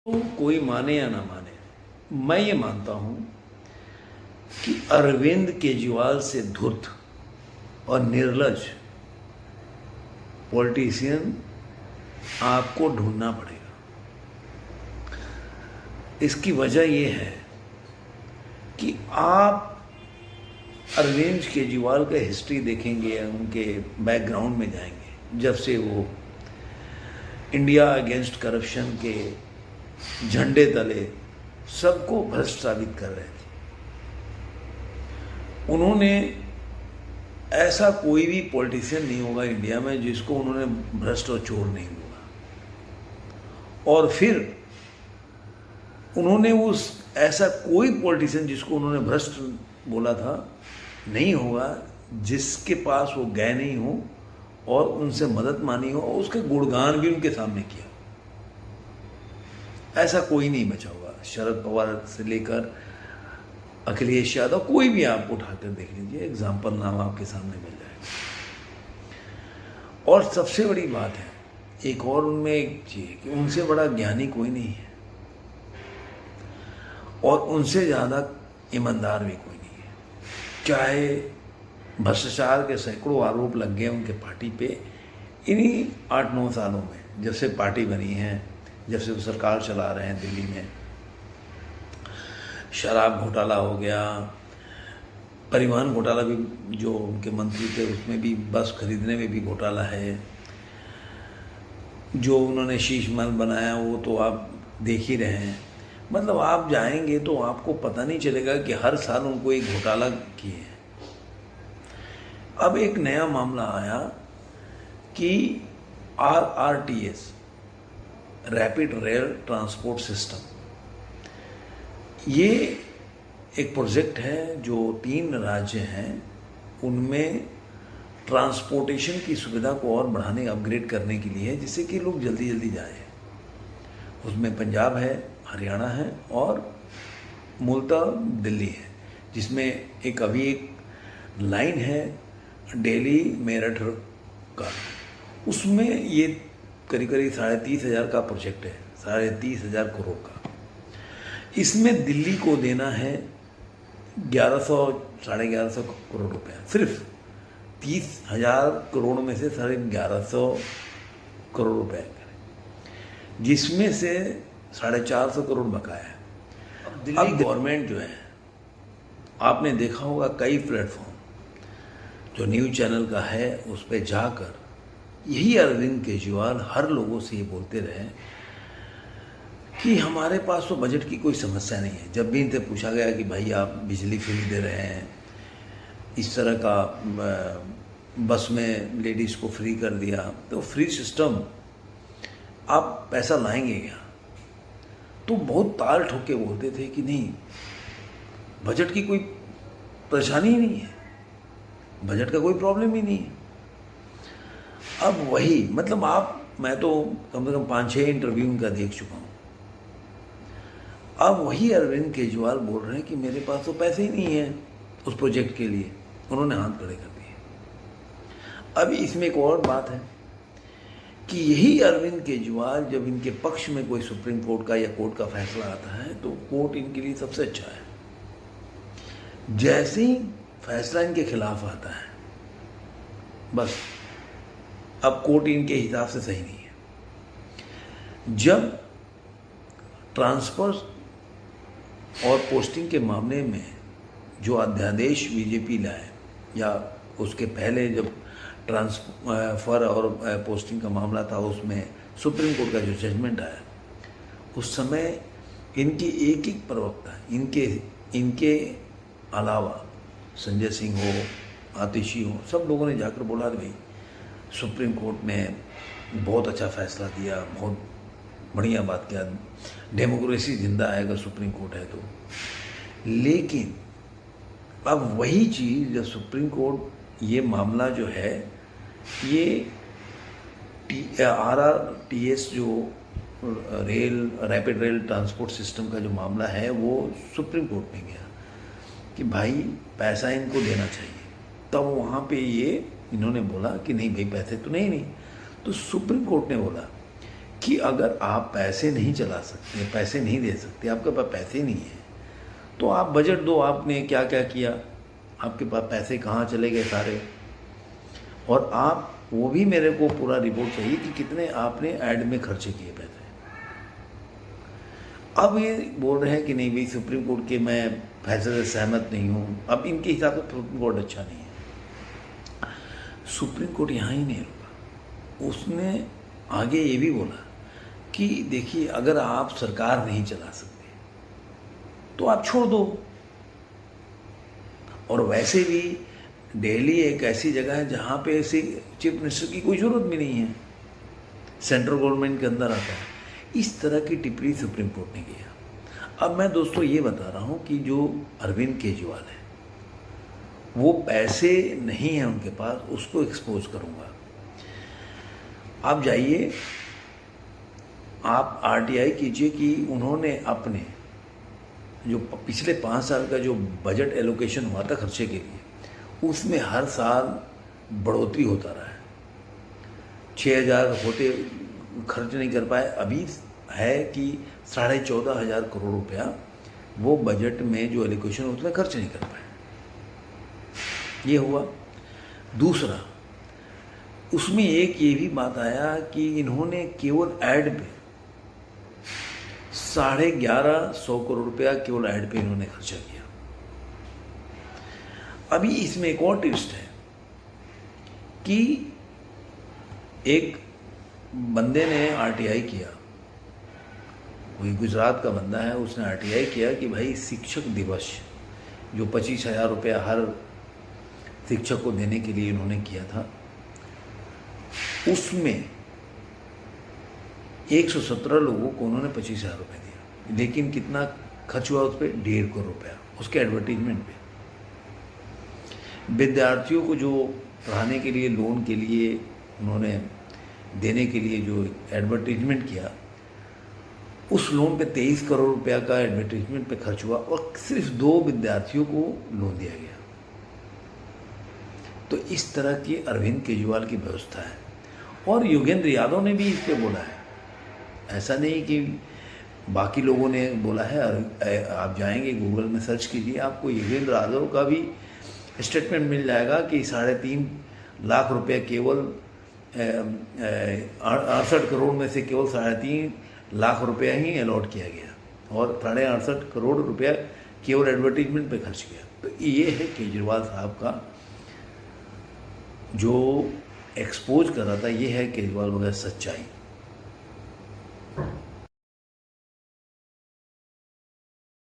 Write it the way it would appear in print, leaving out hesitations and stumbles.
तो कोई माने या ना माने, मैं ये मानता हूं कि अरविंद केजरीवाल से धूर्त और निर्लज पॉलिटिशियन आपको ढूंढना पड़ेगा। इसकी वजह यह है कि आप अरविंद केजरीवाल का हिस्ट्री देखेंगे, उनके बैकग्राउंड में जाएंगे, जब से वो इंडिया अगेंस्ट करप्शन के झंडे तले सबको भ्रष्ट साबित कर रहे थे। उन्होंने ऐसा कोई भी पॉलिटिशियन नहीं होगा इंडिया में जिसको उन्होंने भ्रष्ट और चोर नहीं बोला। और फिर उन्होंने ऐसा कोई पॉलिटिशियन जिसको उन्होंने भ्रष्ट बोला था नहीं होगा जिसके पास वो गए नहीं हो और उनसे मदद मानी हो और उसके गुणगान भी उनके सामने किया। ऐसा कोई नहीं बचा होगा। शरद पवार से लेकर अखिलेश यादव, कोई भी आप उठाकर देख लीजिए, एग्जाम्पल नाम आपके सामने मिल जाएगा। और सबसे बड़ी बात है एक और, उनमें एक चीज कि उनसे बड़ा ज्ञानी कोई नहीं है और उनसे ज़्यादा ईमानदार भी कोई नहीं है। चाहे भ्रष्टाचार के सैकड़ों आरोप लग गए उनके पार्टी पे इन्हीं 8-9 सालों में, जब से पार्टी बनी है, जब से वो सरकार चला रहे हैं दिल्ली में। शराब घोटाला हो गया, परिवहन घोटाला भी, जो उनके मंत्री थे उसमें भी, बस खरीदने में भी घोटाला है। जो उन्होंने शीश महल बनाया वो तो आप देख ही रहे हैं। मतलब आप जाएंगे तो आपको पता नहीं चलेगा कि हर साल उनको एक घोटाला किए हैं। अब एक नया मामला आया कि RRTS, rapid rail transport system, ये एक प्रोजेक्ट है जो 3 राज्य हैं उनमें ट्रांसपोर्टेशन की सुविधा को और बढ़ाने, अपग्रेड करने के लिए है, जिससे कि लोग जल्दी जल्दी जाएं। उसमें पंजाब है, हरियाणा है और मूलतः दिल्ली है, जिसमें एक लाइन है दिल्ली मेरठ का। उसमें ये करीब 30,500 का प्रोजेक्ट है, 30,500 करोड़ का। इसमें दिल्ली को देना है 1100-1150 करोड़ रुपए। सिर्फ 30,000 करोड़ में से 1150 करोड़ रुपए, जिसमें से 450 करोड़ बकाया है। अब गवर्नमेंट जो है, आपने देखा होगा कई प्लेटफॉर्म जो न्यूज़ चैनल का है उस पर जाकर यही अरविंद केजरीवाल हर लोगों से ये बोलते रहे कि हमारे पास तो बजट की कोई समस्या नहीं है। जब भी इनसे पूछा गया कि भाई आप बिजली फ्री दे रहे हैं, इस तरह का बस में लेडीज़ को फ्री कर दिया, तो फ्री सिस्टम आप पैसा लाएंगे क्या? तो बहुत ताल ठोक के बोलते थे कि नहीं, बजट की कोई परेशानी ही नहीं है, बजट का कोई प्रॉब्लम ही नहीं है। अब वही, मतलब मैं तो कम से कम 5-6 इंटरव्यू उनका देख चुका हूँ। अब वही अरविंद केजरीवाल बोल रहे हैं कि मेरे पास तो पैसे ही नहीं है उस प्रोजेक्ट के लिए। उन्होंने हाथ खड़े कर दिए। अब इसमें एक और बात है कि यही अरविंद केजरीवाल, जब इनके पक्ष में कोई सुप्रीम कोर्ट का या कोर्ट का फैसला आता है तो कोर्ट इनके लिए सबसे अच्छा है। जैसे ही फैसला इनके खिलाफ आता है, बस अब कोर्ट इनके हिसाब से सही नहीं है। जब ट्रांसफर और पोस्टिंग के मामले में जो अध्यादेश बीजेपी लाए, या उसके पहले जब ट्रांसफर और पोस्टिंग का मामला था, उसमें सुप्रीम कोर्ट का जो जजमेंट आया, उस समय इनकी एक प्रवक्ता, इनके अलावा संजय सिंह हो, आतिशी हो, सब लोगों ने जाकर बोला भाई सुप्रीम कोर्ट ने बहुत अच्छा फैसला दिया, बहुत बढ़िया बात किया, डेमोक्रेसी जिंदा है अगर सुप्रीम कोर्ट है तो। लेकिन अब वही चीज़ जब सुप्रीम कोर्ट ये मामला जो है, ये RRTS जो रैपिड रेल ट्रांसपोर्ट सिस्टम का जो मामला है, वो सुप्रीम कोर्ट में गया कि भाई पैसा इनको देना चाहिए। तब वहाँ पे ये इन्होंने बोला कि नहीं भाई पैसे तो नहीं। तो सुप्रीम कोर्ट ने बोला कि अगर आप पैसे नहीं चला सकते, पैसे नहीं दे सकते, आपके पास पैसे नहीं है, तो आप बजट दो, आपने क्या क्या किया, आपके पास पैसे कहाँ चले गए सारे। और आप वो भी मेरे को पूरा रिपोर्ट चाहिए कि कितने आपने ऐड में खर्चे किए पैसे। अब ये बोल रहे हैं कि नहीं भाई सुप्रीम कोर्ट के मैं फैसले से सहमत नहीं हूँ। अब इनके हिसाब से सुप्रीम कोर्ट अच्छा नहीं है। सुप्रीम कोर्ट यहाँ ही नहीं रुका, उसने आगे ये भी बोला कि देखिए अगर आप सरकार नहीं चला सकते तो आप छोड़ दो। और वैसे भी दिल्ली एक ऐसी जगह है जहाँ पे ऐसे चीफ मिनिस्टर की कोई ज़रूरत भी नहीं है, सेंट्रल गवर्नमेंट के अंदर आता है। इस तरह की टिप्पणी सुप्रीम कोर्ट ने किया। अब मैं दोस्तों ये बता रहा हूँ कि जो अरविंद केजरीवाल है वो पैसे नहीं हैं उनके पास, उसको एक्सपोज करूँगा। आप जाइए, आप आरटीआई कीजिए कि उन्होंने अपने जो पिछले 5 साल का जो बजट एलोकेशन हुआ था खर्चे के लिए, उसमें हर साल बढ़ोतरी होता रहा है। 6,000 होते खर्च नहीं कर पाए, अभी है कि 14,500 करोड़ रुपया वो बजट में जो एलोकेशन उसमें खर्च नहीं कर पाए। ये हुआ। दूसरा, उसमें एक ये भी बात आया कि इन्होंने केवल ऐड पे 1150 करोड़ रुपया केवल ऐड पे इन्होंने खर्चा किया। अभी इसमें एक और ट्विस्ट है कि एक बंदे ने आरटीआई किया, कोई गुजरात का बंदा है, उसने आरटीआई किया कि भाई शिक्षक दिवस जो 25,000 रुपया हर शिक्षक को देने के लिए इन्होंने किया था, उसमें 117 लोगों को उन्होंने 25,000 रुपये दिया। लेकिन कितना खर्च हुआ उस पर? 1.5 करोड़ रुपया उसके एडवर्टीजमेंट पे। विद्यार्थियों को जो पढ़ाने के लिए लोन के लिए उन्होंने देने के लिए जो एडवर्टीजमेंट किया, उस लोन पे 23 करोड़ रुपया का एडवर्टीजमेंट पे खर्च हुआ और सिर्फ 2 विद्यार्थियों को लोन दिया गया। तो इस तरह की अरविंद केजरीवाल की व्यवस्था है। और योगेंद्र यादव ने भी इस पे बोला है, ऐसा नहीं कि बाकी लोगों ने बोला है। आप जाएंगे गूगल में सर्च कीजिए, आपको योगेंद्र यादव का भी स्टेटमेंट मिल जाएगा कि 3.5 लाख रुपया केवल 68 करोड़ में से केवल 3.5 लाख रुपया ही अलॉट किया गया और 68 करोड़ रुपया केवल एडवर्टीजमेंट पे खर्च किया। तो ये है केजरीवाल साहब का जो एक्सपोज कर रहा था, ये है केजरीवाल वगैरह सच्चाई।